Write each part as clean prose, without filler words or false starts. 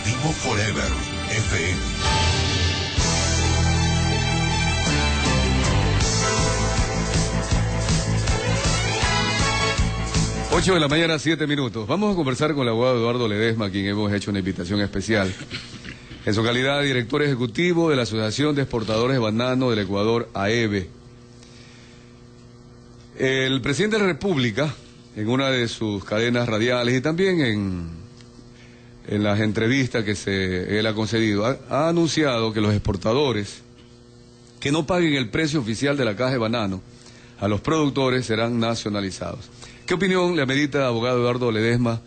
Informativo Forever, FM. 8 de la mañana, 7 minutos. Vamos a conversar con el abogado Eduardo Ledesma, a quien hemos hecho una invitación especial. En su calidad de director ejecutivo de la Asociación de Exportadores de Banano del Ecuador, AEBE. El presidente de la República, en una de sus cadenas radiales y también en las entrevistas que él ha concedido, ha anunciado que los exportadores que no paguen el precio oficial de la caja de banano a los productores serán nacionalizados. ¿Qué opinión le amerita, abogado Eduardo Ledesma,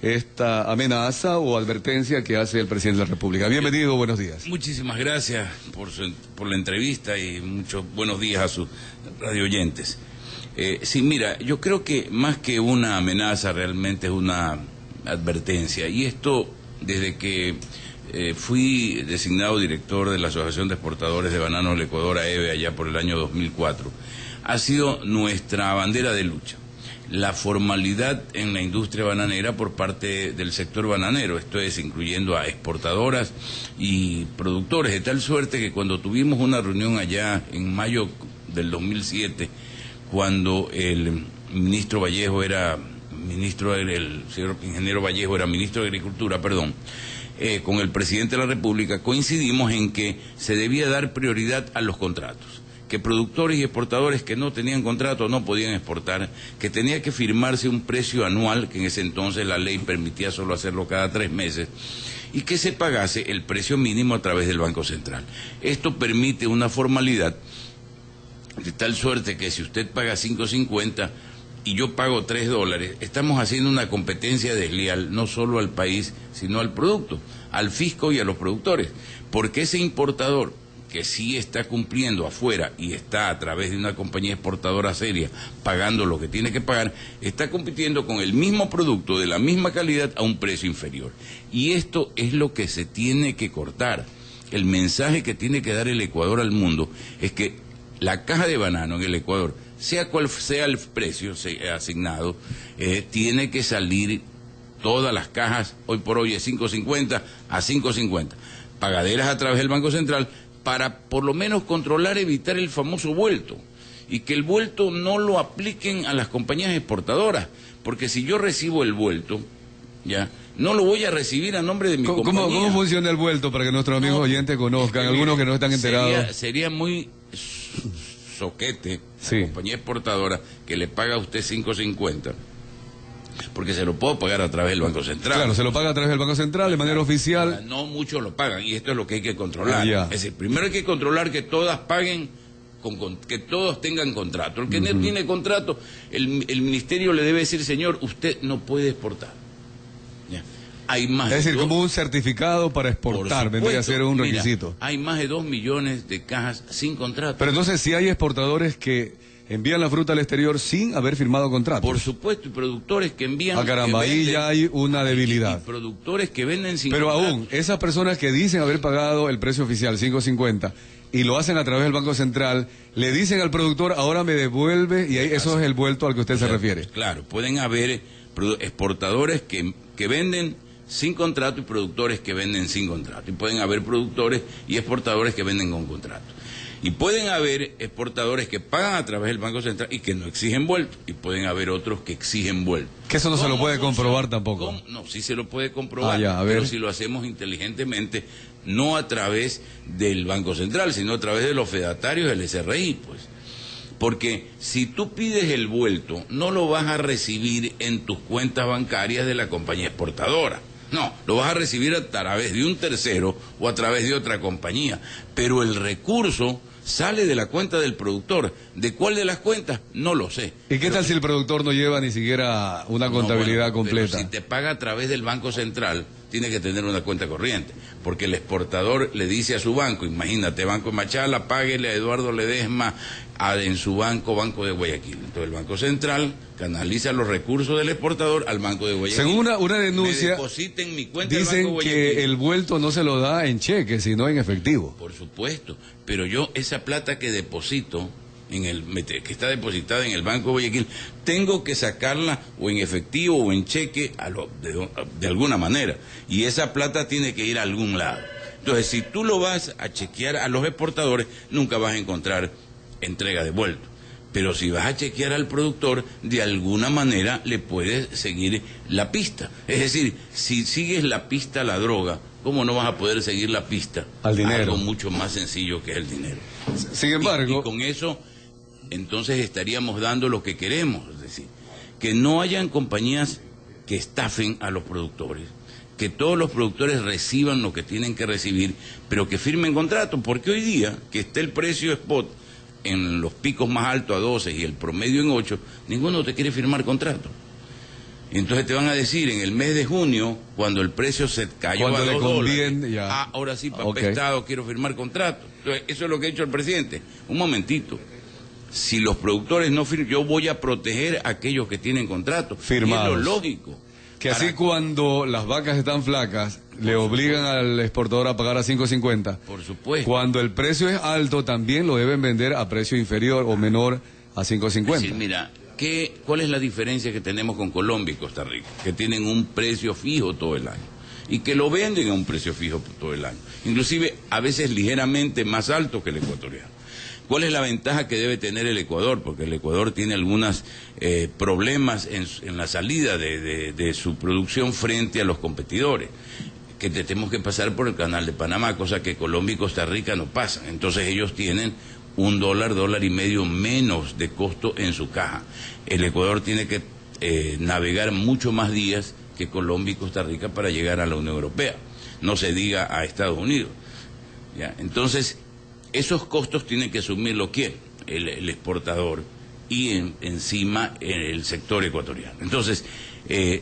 esta amenaza o advertencia que hace el presidente de la República? Bienvenido, buenos días. Muchísimas gracias por la entrevista y muchos buenos días a sus radioyentes. Sí, mira, yo creo que más que una amenaza realmente es una advertencia. Y esto, desde que fui designado director de la Asociación de Exportadores de Banano del Ecuador, AEBE, allá por el año 2004, ha sido nuestra bandera de lucha. La formalidad en la industria bananera por parte del sector bananero, esto es, incluyendo a exportadoras y productores, de tal suerte que cuando tuvimos una reunión allá en mayo del 2007, cuando el ministro Vallejo era ministro, el señor ingeniero Vallejo era ministro de Agricultura, con el presidente de la República, coincidimos en que se debía dar prioridad a los contratos, que productores y exportadores que no tenían contrato no podían exportar, que tenía que firmarse un precio anual, que en ese entonces la ley permitía solo hacerlo cada 3 meses, y que se pagase el precio mínimo a través del Banco Central. Esto permite una formalidad de tal suerte que si usted paga $5.50 y yo pago $3, estamos haciendo una competencia desleal no solo al país, sino al producto, al fisco y a los productores, porque ese importador que sí está cumpliendo afuera y está a través de una compañía exportadora seria pagando lo que tiene que pagar, está compitiendo con el mismo producto de la misma calidad a un precio inferior. Y esto es lo que se tiene que cortar. El mensaje que tiene que dar el Ecuador al mundo es que la caja de banano en el Ecuador, sea cual sea el precio asignado, tiene que salir todas las cajas, hoy por hoy es 5.50 a 5.50, pagaderas a través del Banco Central, para por lo menos controlar, evitar el famoso vuelto, y que el vuelto no lo apliquen a las compañías exportadoras, porque si yo recibo el vuelto, ya no lo voy a recibir a nombre de mi compañía. ¿Cómo funciona el vuelto para que nuestros amigos oyentes conozcan, algunos que no están enterados? Sería muy soquete sí. La compañía exportadora que le paga a usted 5.50, porque se lo puedo pagar a través del Banco Central. Claro, se lo paga a través del Banco Central de manera oficial. No muchos lo pagan, y esto es lo que hay que controlar. Es decir, primero hay que controlar que todas paguen, que todos tengan contrato. El que no tiene contrato, el ministerio le debe decir, señor, usted no puede exportar. ¿Ya? Hay más es decir, como un certificado para exportar, vendría a ser un requisito. Hay más de 2 millones de cajas sin contrato. Pero entonces, si hay exportadores que envían la fruta al exterior sin haber firmado contrato. Por supuesto, y productores que envían... Ah, caramba, ahí ya hay una debilidad. Y productores que venden sin Pero contrato. aún, esas personas que dicen haber pagado el precio oficial, 5.50, y lo hacen a través del Banco Central, le dicen al productor, ahora me devuelve, y ahí, eso es el vuelto al que usted se refiere. Claro, pueden haber exportadores que venden sin contrato y productores que venden sin contrato. Y pueden haber productores y exportadores que venden con contrato. Y pueden haber exportadores que pagan a través del Banco Central y que no exigen vuelto. Y pueden haber otros que exigen vuelto. Que eso no se lo puede comprobar tampoco. No, sí se lo puede comprobar, ya, a ver. pero si lo hacemos inteligentemente, no a través del Banco Central, sino a través de los fedatarios del SRI, pues. Porque si tú pides el vuelto, no lo vas a recibir en tus cuentas bancarias de la compañía exportadora. No, lo vas a recibir a través de un tercero o a través de otra compañía. Pero el recurso sale de la cuenta del productor. ¿De cuál de las cuentas? No lo sé. ¿Y qué tal si el productor no lleva ni siquiera una contabilidad completa? Pero si te paga a través del Banco Central, tiene que tener una cuenta corriente. Porque el exportador le dice a su banco, imagínate, Banco Machala, páguele a Eduardo Ledesma en su banco de Guayaquil. Entonces el Banco Central canaliza los recursos del exportador al Banco de Guayaquil. Según una denuncia, depositen mi cuenta dicen Banco que el vuelto no se lo da en cheque, sino en efectivo. Por supuesto, pero yo esa plata que deposito, que está depositada en el Banco de Guayaquil, tengo que sacarla o en efectivo o en cheque de alguna manera. Y esa plata tiene que ir a algún lado. Entonces, si tú lo vas a chequear a los exportadores, nunca vas a encontrar entrega de vuelto. Pero si vas a chequear al productor, de alguna manera le puedes seguir la pista. Es decir, si sigues la pista a la droga, ¿cómo no vas a poder seguir la pista al dinero? A algo mucho más sencillo que es el dinero. Sin embargo... Y con eso, entonces estaríamos dando lo que queremos. Es decir, que no hayan compañías que estafen a los productores, que todos los productores reciban lo que tienen que recibir, pero que firmen contrato, porque hoy día, que esté el precio spot en los picos más altos a 12 y el promedio en 8, ninguno te quiere firmar contrato. Entonces te van a decir en el mes de junio, cuando el precio se cayó a $2, ahora sí, para pescado quiero firmar contrato. Entonces, eso es lo que ha hecho el presidente. Un momentito. Si los productores no firman, yo voy a proteger a aquellos que tienen contrato. Firmados. Y es lo lógico. Que así cuando las vacas están flacas, le obligan al exportador a pagar a 5.50. Por supuesto. Cuando el precio es alto, también lo deben vender a precio inferior o menor a 5.50. Sí, mira, ¿cuál es la diferencia que tenemos con Colombia y Costa Rica? Que tienen un precio fijo todo el año. Y que lo venden a un precio fijo todo el año. Inclusive, a veces ligeramente más alto que el ecuatoriano. ¿Cuál es la ventaja que debe tener el Ecuador? Porque el Ecuador tiene algunos problemas en la salida de su producción frente a los competidores, que tenemos que pasar por el canal de Panamá, cosa que Colombia y Costa Rica no pasan. Entonces ellos tienen $1.50 menos de costo en su caja. El Ecuador tiene que navegar mucho más días que Colombia y Costa Rica para llegar a la Unión Europea. No se diga a Estados Unidos. ¿Ya? Entonces, esos costos tienen que asumirlo ¿quién? El exportador y encima el sector ecuatoriano. Entonces,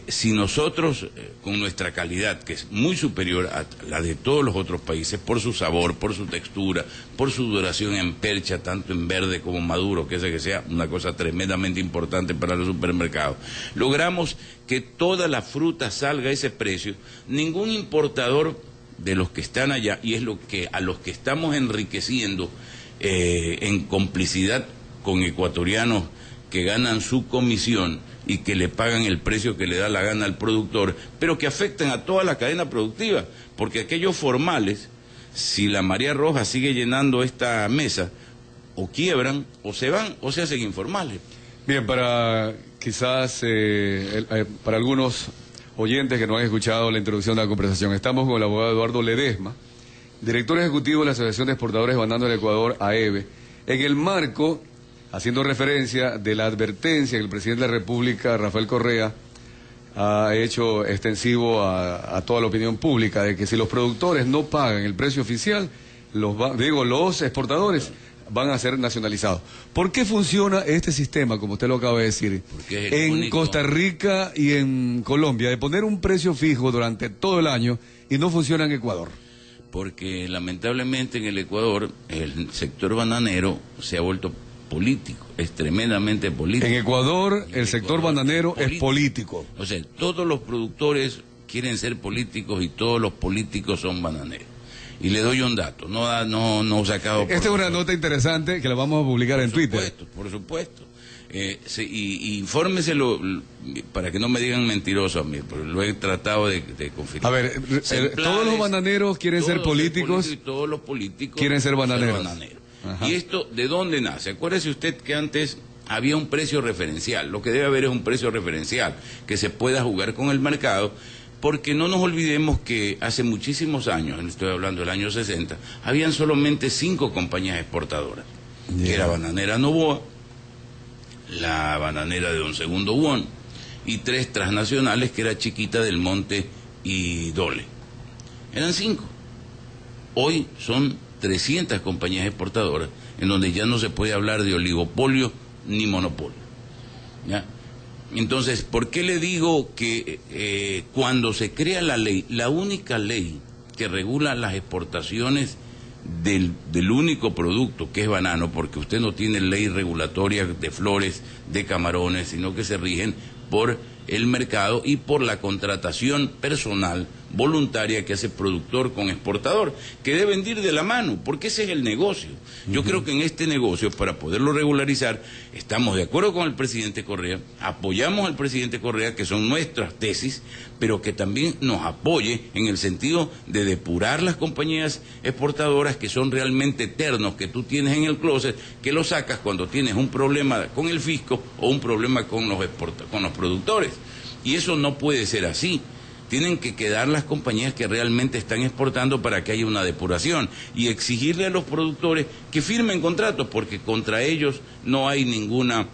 si nosotros, con nuestra calidad, que es muy superior a la de todos los otros países, por su sabor, por su textura, por su duración en percha, tanto en verde como maduro, que sea una cosa tremendamente importante para los supermercados, logramos que toda la fruta salga a ese precio, ningún importador de los que están allá, y es lo que a los que estamos enriqueciendo en complicidad con ecuatorianos que ganan su comisión y que le pagan el precio que le da la gana al productor, pero que afectan a toda la cadena productiva, porque aquellos formales, si la marea roja sigue llenando esta mesa, o quiebran, o se van, o se hacen informales. Bien, para quizás para algunos oyentes que no han escuchado la introducción de la conversación, estamos con el abogado Eduardo Ledesma, director ejecutivo de la Asociación de Exportadores de Banano del Ecuador, AEBE, en el marco, haciendo referencia de la advertencia que el presidente de la República, Rafael Correa, ha hecho extensivo a toda la opinión pública, de que si los productores no pagan el precio oficial, los exportadores van a ser nacionalizados. ¿Por qué funciona este sistema, como usted lo acaba de decir, en Costa Rica y en Colombia, de poner un precio fijo durante todo el año y no funciona en Ecuador? Porque lamentablemente en el Ecuador el sector bananero se ha vuelto político, es tremendamente político. En Ecuador el sector bananero es político. O sea, todos los productores quieren ser políticos y todos los políticos son bananeros. Y le doy un dato, no sacado por... Esta es una nota interesante que la vamos a publicar en Twitter. Por supuesto. Y infórmeselo para que no me digan mentiroso a mí, porque lo he tratado de confirmar. A ver, todos los bananeros quieren ser políticos, y todos los políticos quieren ser bananeros. ¿Y esto de dónde nace? Acuérdese usted que antes había un precio referencial. Lo que debe haber es un precio referencial, que se pueda jugar con el mercado. Porque no nos olvidemos que hace muchísimos años, estoy hablando del año 60, habían solamente 5 compañías exportadoras. Que era Bananera Novoa, la Bananera de Don Segundo Won, y 3 transnacionales, que era Chiquita, Del Monte y Dole. Eran 5. Hoy son 300 compañías exportadoras, en donde ya no se puede hablar de oligopolio ni monopolio. ¿Ya? Entonces, ¿por qué le digo que cuando se crea la ley, la única ley que regula las exportaciones del único producto que es banano, porque usted no tiene ley regulatoria de flores, de camarones, sino que se rigen por el mercado y por la contratación personal voluntaria que hace productor con exportador, que deben ir de la mano, porque ese es el negocio. Yo creo que en este negocio, para poderlo regularizar, estamos de acuerdo con el presidente Correa, apoyamos al presidente Correa, que son nuestras tesis, pero que también nos apoye en el sentido de depurar las compañías exportadoras que son realmente eternos, que tú tienes en el closet, que lo sacas cuando tienes un problema con el fisco o un problema con los productores. Y eso no puede ser así. Tienen que quedar las compañías que realmente están exportando para que haya una depuración y exigirle a los productores que firmen contratos, porque contra ellos no hay ninguna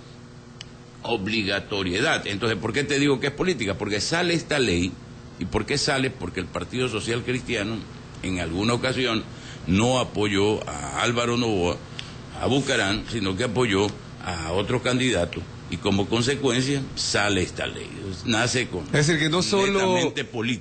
obligatoriedad. Entonces, ¿por qué te digo que es política? Porque sale esta ley. ¿Y por qué sale? Porque el Partido Social Cristiano en alguna ocasión no apoyó a Álvaro Noboa, a Bucarán, sino que apoyó a otro candidato. Y como consecuencia sale esta ley. Nace con... Es decir, que no solo nos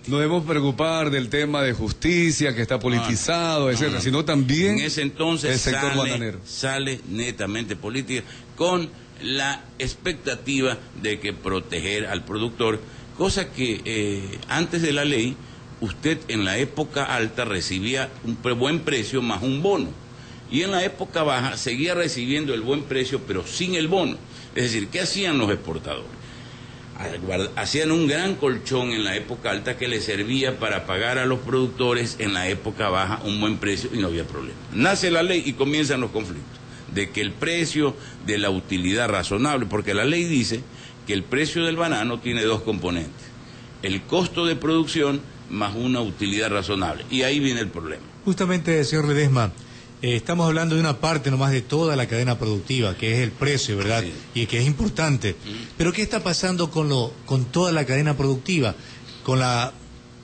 debemos preocupar del tema de justicia, que está politizado, etcétera, sino también en ese entonces el sector bananero. Sale netamente política, con la expectativa de que proteger al productor, cosa que antes de la ley, usted en la época alta recibía un buen precio más un bono. Y en la época baja seguía recibiendo el buen precio, pero sin el bono. Es decir, ¿qué hacían los exportadores? Hacían un gran colchón en la época alta que les servía para pagar a los productores en la época baja un buen precio y no había problema. Nace la ley y comienzan los conflictos, de que el precio de la utilidad razonable, porque la ley dice que el precio del banano tiene dos componentes, el costo de producción más una utilidad razonable, y ahí viene el problema. Justamente, señor Ledesma, estamos hablando de una parte nomás de toda la cadena productiva, que es el precio, ¿verdad? Sí. Y que es importante. Pero ¿qué está pasando con toda la cadena productiva? Con la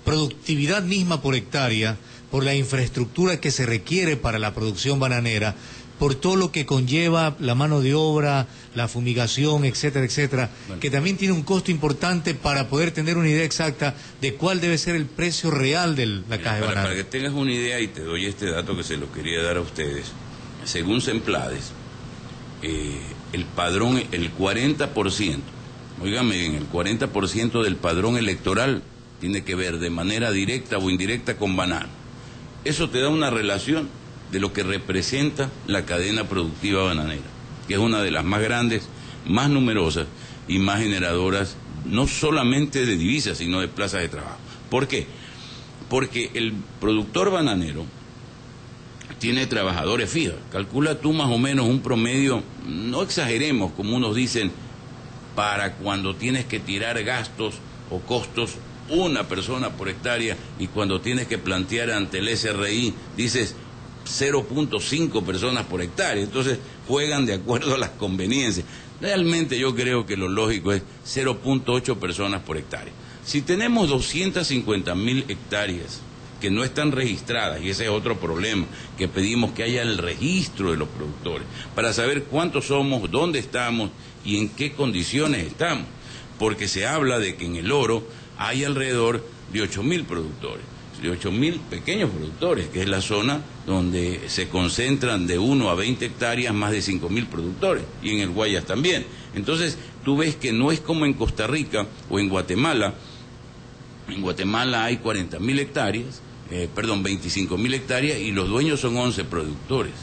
productividad misma por hectárea, por la infraestructura que se requiere para la producción bananera, por todo lo que conlleva la mano de obra, la fumigación, etcétera, etcétera, bueno, que también tiene un costo importante para poder tener una idea exacta de cuál debe ser el precio real de la caja de banano. Para que tengas una idea, y te doy este dato que se lo quería dar a ustedes, según Semplades, el padrón, el 40%, óigame bien, el 40% del padrón electoral tiene que ver de manera directa o indirecta con banano. Eso te da una relación de lo que representa la cadena productiva bananera, que es una de las más grandes, más numerosas y más generadoras, no solamente de divisas, sino de plazas de trabajo. ¿Por qué? Porque el productor bananero tiene trabajadores fijos. Calcula tú más o menos un promedio, no exageremos, como unos dicen, para cuando tienes que tirar gastos o costos, una persona por hectárea, y cuando tienes que plantear ante el SRI, dices 0.5 personas por hectárea. Entonces juegan de acuerdo a las conveniencias. Realmente yo creo que lo lógico es 0.8 personas por hectárea. Si tenemos 250.000 hectáreas que no están registradas, y ese es otro problema, que pedimos que haya el registro de los productores, para saber cuántos somos, dónde estamos y en qué condiciones estamos, porque se habla de que en el oro hay alrededor de 8.000 productores, de 8.000 pequeños productores, que es la zona donde se concentran de 1 a 20 hectáreas más de 5.000 productores, y en el Guayas también. Entonces tú ves que no es como en Costa Rica o en Guatemala. En Guatemala hay 40.000 hectáreas, 25.000 hectáreas, y los dueños son 11 productores.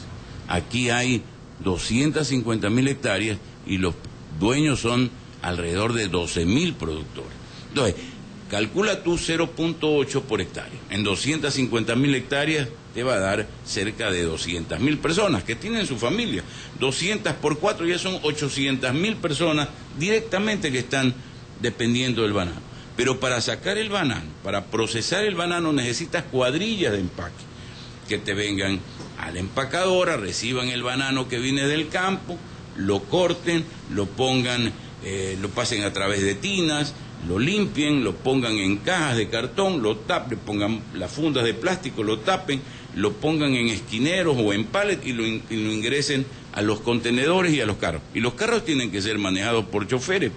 Aquí hay 250.000 hectáreas y los dueños son alrededor de 12.000 productores. Entonces, calcula tú 0.8 por hectárea. En 250.000 hectáreas te va a dar cerca de 200.000 personas que tienen su familia. 200 por 4 ya son 800.000 personas directamente que están dependiendo del banano. Pero para sacar el banano, para procesar el banano, necesitas cuadrillas de empaque que te vengan a la empacadora, reciban el banano que viene del campo, lo corten, lo pongan, lo pasen a través de tinas, lo limpien, lo pongan en cajas de cartón, lo tapen, pongan las fundas de plástico, lo tapen, lo pongan en esquineros o en pallet y lo ingresen a los contenedores y a los carros. Y los carros tienen que ser manejados por choferes.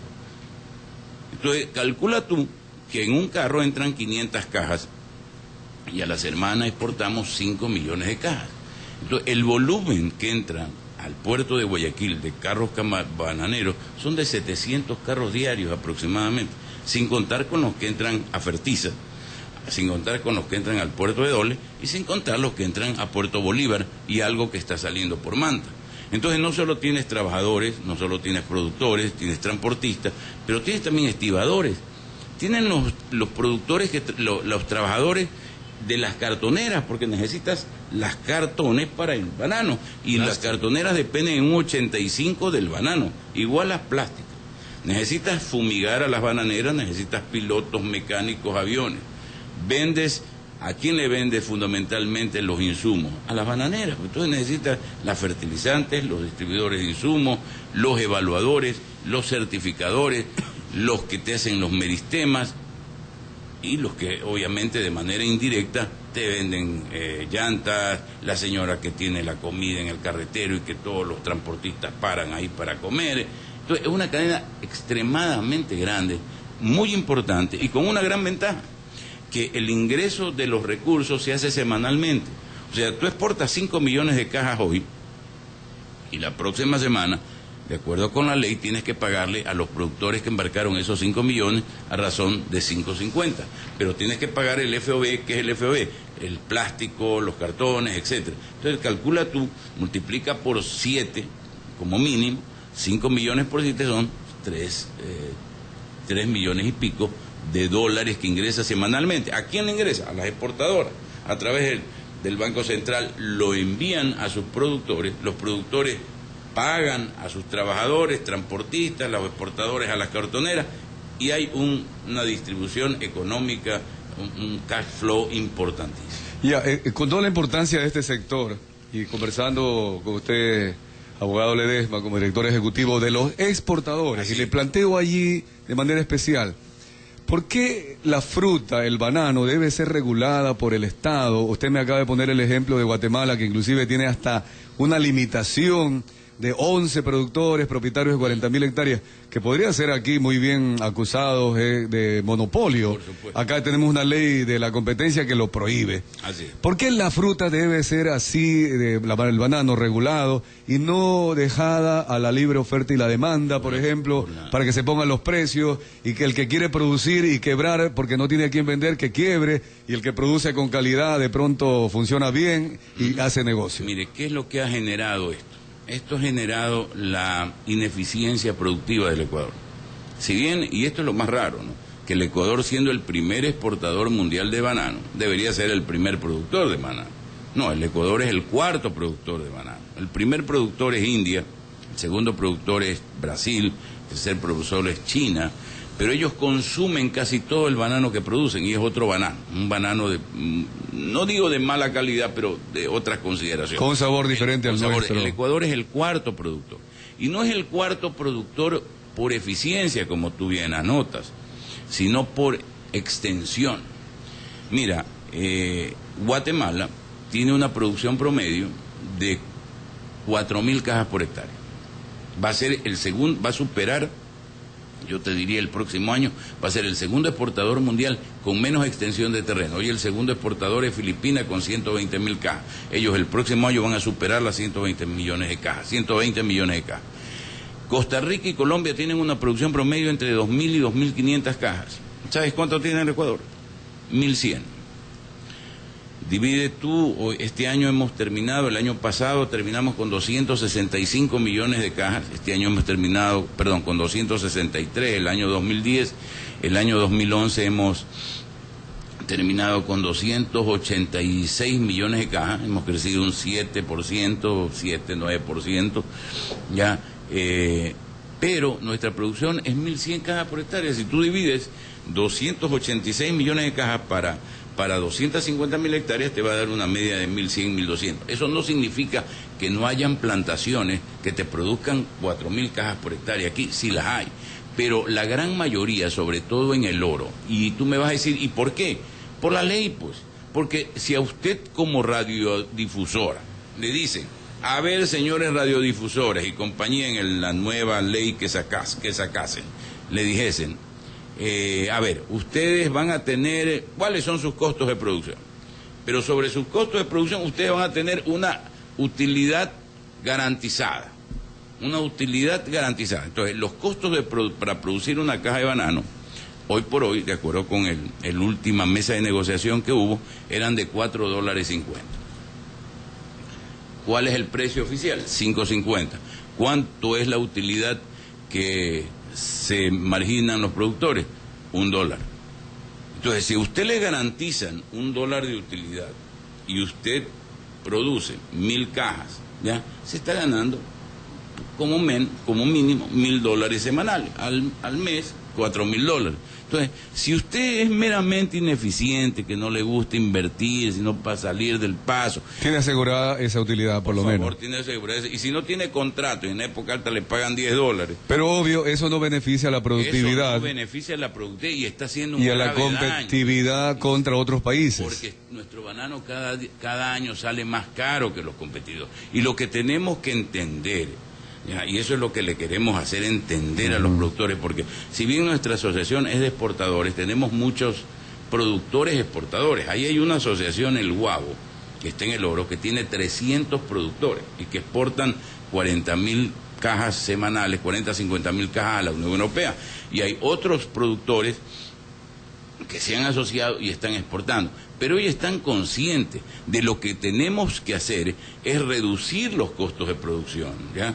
Entonces, calcula tú que en un carro entran 500 cajas y a la semana exportamos 5 millones de cajas. Entonces, el volumen que entra al puerto de Guayaquil de carros bananeros son de 700 carros diarios aproximadamente. sin contar con los que entran a Fertiza, sin contar con los que entran al puerto de Dole y sin contar los que entran a Puerto Bolívar y algo que está saliendo por Manta. Entonces no solo tienes trabajadores, no solo tienes productores, tienes transportistas, pero tienes también estibadores. Tienen los productores, los trabajadores de las cartoneras, porque necesitas las cartones para el banano, y las cartoneras dependen en un 85 del banano, igual las plásticas. Necesitas fumigar a las bananeras, necesitas pilotos, mecánicos, aviones. ¿A quién le vendes fundamentalmente los insumos? A las bananeras. Entonces necesitas las fertilizantes, los distribuidores de insumos, los evaluadores, los certificadores, los que te hacen los meristemas y los que obviamente de manera indirecta te venden llantas, la señora que tiene la comida en el carretero y que todos los transportistas paran ahí para comer. Entonces es una cadena extremadamente grande, muy importante y con una gran ventaja, que el ingreso de los recursos se hace semanalmente. O sea, tú exportas 5 millones de cajas hoy y la próxima semana, de acuerdo con la ley, tienes que pagarle a los productores que embarcaron esos 5 millones a razón de 5.50. Pero tienes que pagar el FOB, que es el FOB, el plástico, los cartones, etcétera. Entonces calcula tú, multiplica por 7 como mínimo, 5 millones por 7 son 3 millones y pico de dólares que ingresa semanalmente. ¿A quién le ingresa? A las exportadoras. A través del Banco Central lo envían a sus productores, los productores pagan a sus trabajadores, transportistas, los exportadores a las cartoneras, y hay una distribución económica, un cash flow importantísimo. Ya, con toda la importancia de este sector, y conversando con usted, abogado Ledesma, como director ejecutivo de los exportadores, Así. y le planteo allí de manera especial, ¿por qué la fruta, el banano, debe ser regulada por el Estado? Usted me acaba de poner el ejemplo de Guatemala, que inclusive tiene hasta una limitación de 11 productores, propietarios de 40.000 hectáreas, que podrían ser aquí muy bien acusados de monopolio. Por supuesto. Acá tenemos una ley de la competencia que lo prohíbe. Así es. ¿Por qué la fruta debe ser así, el banano regulado, y no dejada a la libre oferta y la demanda, por ejemplo, para que se pongan los precios, y que el que quiere producir y quebrar porque no tiene a quién vender, que quiebre, y el que produce con calidad de pronto funciona bien y hace negocio? Mire, ¿qué es lo que ha generado esto? Esto ha generado la ineficiencia productiva del Ecuador. Si bien, y esto es lo más raro, ¿no?, que el Ecuador, siendo el primer exportador mundial de banano, debería ser el primer productor de banano. No, el Ecuador es el cuarto productor de banano. El primer productor es India, el segundo productor es Brasil, el tercer productor es China, pero ellos consumen casi todo el banano que producen, y es otro banano, un banano no digo de mala calidad, pero de otras consideraciones. Con un sabor diferente al nuestro. El Ecuador es el cuarto productor, y no es el cuarto productor por eficiencia, como tú bien anotas, sino por extensión. Mira, Guatemala tiene una producción promedio de 4.000 cajas por hectárea. Va a ser el segundo, va a superar, yo te diría el próximo año, va a ser el segundo exportador mundial con menos extensión de terreno. Hoy el segundo exportador es Filipinas con 120.000 cajas. Ellos el próximo año van a superar las 120 millones de cajas. Costa Rica y Colombia tienen una producción promedio entre 2.000 y 2.500 cajas. ¿Sabes cuánto tiene el Ecuador? 1.100. Divide tú, este año hemos terminado, el año pasado terminamos con 265 millones de cajas, este año hemos terminado, perdón, con 263, el año 2010, el año 2011 hemos terminado con 286 millones de cajas, hemos crecido un 7%, 9%, ya, pero nuestra producción es 1.100 cajas por hectárea. Si tú divides 286 millones de cajas para 250.000 hectáreas, te va a dar una media de 1.100, 1.200. Eso no significa que no hayan plantaciones que te produzcan 4.000 cajas por hectárea. Aquí sí las hay, pero la gran mayoría, sobre todo en el oro. Y tú me vas a decir, ¿y por qué? Por la ley, pues. Porque si a usted como radiodifusora le dicen, a ver, señores radiodifusores y compañía, en la nueva ley que sacasen, le dijesen, a ver, ustedes van a tener, ¿cuáles son sus costos de producción? Pero sobre sus costos de producción ustedes van a tener una utilidad garantizada. Una utilidad garantizada. Entonces, los costos para producir una caja de banano Hoy por hoy, de acuerdo con el última mesa de negociación que hubo, eran de $4.50. ¿Cuál es el precio oficial? 5.50. ¿Cuánto es la utilidad que se marginan los productores? $1. Entonces, si a usted le garantizan $1 de utilidad y usted produce 1.000 cajas, ¿ya? Se está ganando como mínimo $1.000 semanales, al mes $4.000. Entonces, si usted es meramente ineficiente, que no le gusta invertir, sino para salir del paso, tiene asegurada esa utilidad por lo menos. Por favor, tiene asegurada. Y si no tiene contrato y en época alta le pagan $10. Pero obvio, eso no beneficia a la productividad. Eso no beneficia a la productividad y está haciendo un y a la grave competitividad daño contra otros países. Porque nuestro banano cada año sale más caro que los competidores. Y lo que tenemos que entender, ¿ya? Y eso es lo que le queremos hacer entender a los productores, porque si bien nuestra asociación es de exportadores, tenemos muchos productores exportadores. Ahí hay una asociación, el Guabo, que está en El Oro, que tiene 300 productores y que exportan 40.000 cajas semanales, 50.000 cajas a la Unión Europea. Y hay otros productores que se han asociado y están exportando. Pero hoy están conscientes de lo que tenemos que hacer es reducir los costos de producción, ¿ya?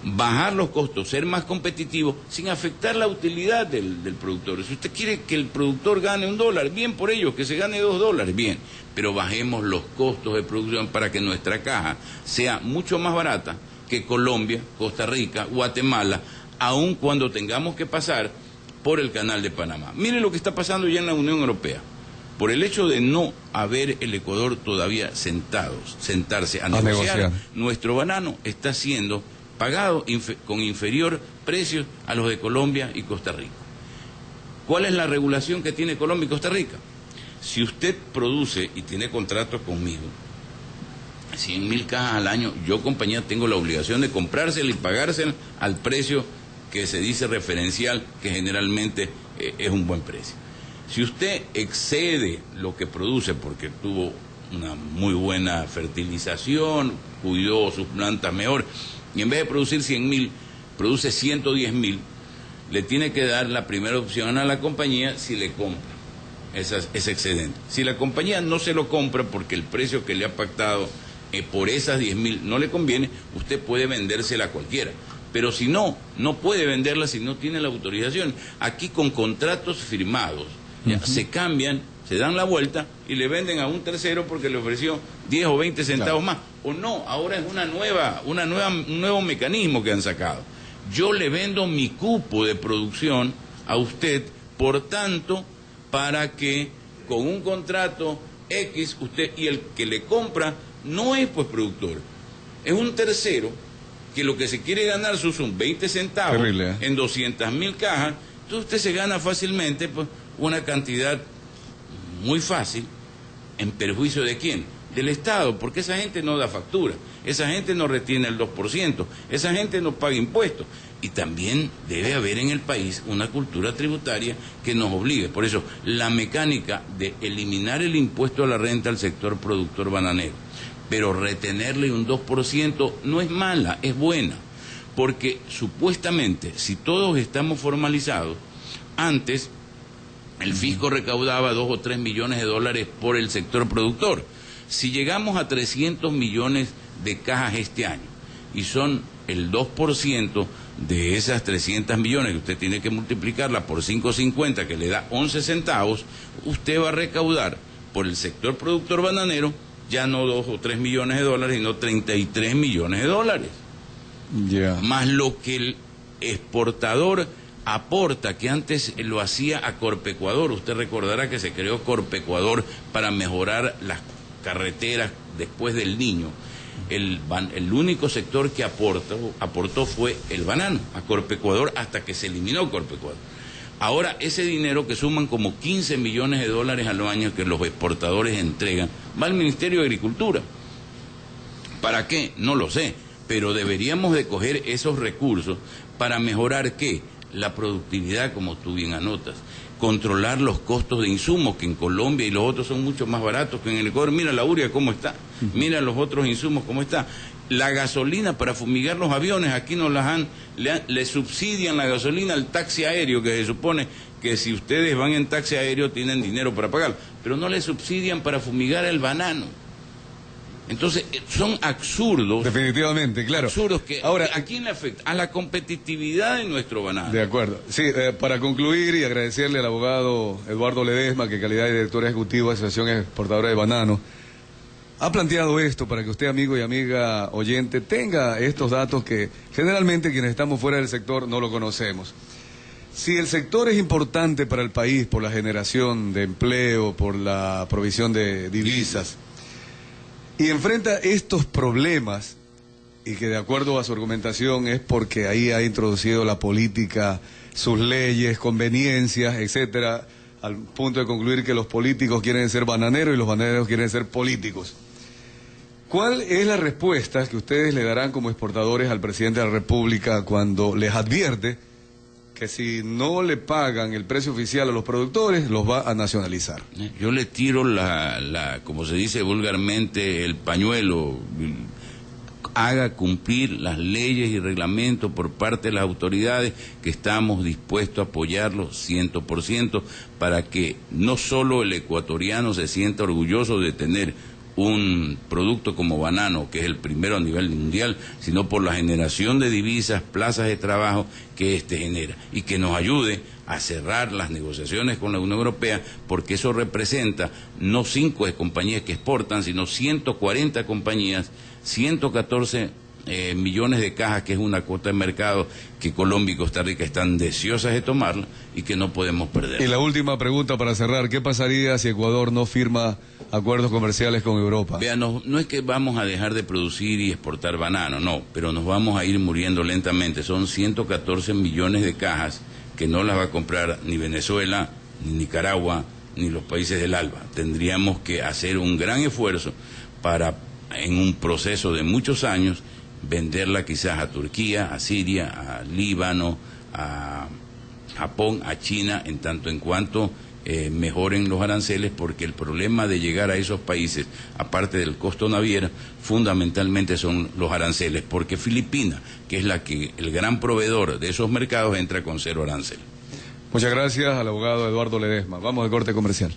Bajar los costos, ser más competitivos sin afectar la utilidad del productor. Si usted quiere que el productor gane $1, bien por ello, que se gane $2, bien, pero bajemos los costos de producción para que nuestra caja sea mucho más barata que Colombia, Costa Rica, Guatemala, aun cuando tengamos que pasar por el Canal de Panamá. Mire lo que está pasando ya en la Unión Europea. Por el hecho de no haber el Ecuador todavía sentarse a negociar, nuestro banano está siendo pagado con inferior precio a los de Colombia y Costa Rica. ¿Cuál es la regulación que tiene Colombia y Costa Rica? Si usted produce y tiene contrato conmigo, 100.000 cajas al año, yo compañía tengo la obligación de comprársela y pagársela al precio que se dice referencial, que generalmente es un buen precio. Si usted excede lo que produce porque tuvo una muy buena fertilización, cuidó sus plantas mejor, y en vez de producir 100.000, produce 110.000, le tiene que dar la primera opción a la compañía si le compra ese excedente. Si la compañía no se lo compra porque el precio que le ha pactado por esas 10.000 no le conviene, usted puede vendérsela a cualquiera. Pero si no puede venderla si no tiene la autorización. Aquí con contratos firmados, ya, se cambian, se dan la vuelta y le venden a un tercero porque le ofreció 10 o 20 centavos más. O no, ahora es un nuevo mecanismo que han sacado. Yo le vendo mi cupo de producción a usted, por tanto, para que con un contrato X, usted y el que le compra no es pues productor, es un tercero que lo que se quiere ganar son 20 centavos en 200.000 cajas. Entonces usted se gana fácilmente pues una cantidad muy fácil, ¿en perjuicio de quién? Del Estado, porque esa gente no da factura, esa gente no retiene el 2%, esa gente no paga impuestos. Y también debe haber en el país una cultura tributaria que nos obligue. Por eso, la mecánica de eliminar el impuesto a la renta al sector productor bananero, pero retenerle un 2% no es mala, es buena. Porque supuestamente, si todos estamos formalizados, antes el fisco recaudaba 2 o 3 millones de dólares por el sector productor. Si llegamos a 300 millones de cajas este año y son el 2% de esas 300 millones, que usted tiene que multiplicarla por 5.50, que le da 11 centavos, usted va a recaudar por el sector productor bananero ya no 2 o 3 millones de dólares, sino 33 millones de dólares. Más lo que el exportador aporta, que antes lo hacía a Corpecuador. Usted recordará que se creó Corpecuador para mejorar las carreteras después del Niño. El único sector que aportó fue el banano a Corpecuador hasta que se eliminó Corpecuador. Ahora ese dinero, que suman como 15 millones de dólares al año que los exportadores entregan, va al Ministerio de Agricultura. ¿Para qué? No lo sé, pero deberíamos de coger esos recursos para mejorar ¿qué? La productividad, como tú bien anotas, controlar los costos de insumos, que en Colombia y los otros son mucho más baratos que en el Ecuador. Mira la urea cómo está, mira los otros insumos cómo está. La gasolina para fumigar los aviones, aquí le subsidian la gasolina al taxi aéreo, que se supone que si ustedes van en taxi aéreo tienen dinero para pagarlo, pero no les subsidian para fumigar el banano. Entonces, son absurdos. Definitivamente, claro. Absurdos que, ahora, ¿a quién le afecta? A la competitividad de nuestro banano. De acuerdo. Sí, para concluir y agradecerle al abogado Eduardo Ledesma, que en calidad de director ejecutivo de Asociación Exportadora de Banano, ha planteado esto para que usted, amigo y amiga oyente, tenga estos datos que generalmente quienes estamos fuera del sector no lo conocemos. Si el sector es importante para el país por la generación de empleo, por la provisión de divisas, y enfrenta estos problemas, y que de acuerdo a su argumentación es porque ahí ha introducido la política, sus leyes, conveniencias, etcétera, al punto de concluir que los políticos quieren ser bananeros y los bananeros quieren ser políticos. ¿Cuál es la respuesta que ustedes le darán como exportadores al presidente de la República cuando les advierte que si no le pagan el precio oficial a los productores, los va a nacionalizar? Yo le tiro como se dice vulgarmente, el pañuelo. Haga cumplir las leyes y reglamentos por parte de las autoridades, que estamos dispuestos a apoyarlo 100%, para que no solo el ecuatoriano se sienta orgulloso de tener un producto como banano, que es el primero a nivel mundial, sino por la generación de divisas, plazas de trabajo que este genera, y que nos ayude a cerrar las negociaciones con la Unión Europea, porque eso representa no 5 compañías que exportan, sino 140 compañías, 114 millones de cajas, que es una cuota de mercado que Colombia y Costa Rica están deseosas de tomarla y que no podemos perder. Y la última pregunta para cerrar, ¿qué pasaría si Ecuador no firma acuerdos comerciales con Europa? Vean, no es que vamos a dejar de producir y exportar banano, no, pero nos vamos a ir muriendo lentamente. Son 114 millones de cajas que no las va a comprar ni Venezuela, ni Nicaragua, ni los países del ALBA. Tendríamos que hacer un gran esfuerzo para, en un proceso de muchos años, venderla quizás a Turquía, a Siria, a Líbano, a Japón, a China, en tanto en cuanto mejoren los aranceles, porque el problema de llegar a esos países, aparte del costo naviero, fundamentalmente son los aranceles, porque Filipinas, que es el gran proveedor de esos mercados, entra con 0 arancel. Muchas gracias al abogado Eduardo Ledesma. Vamos de corte comercial.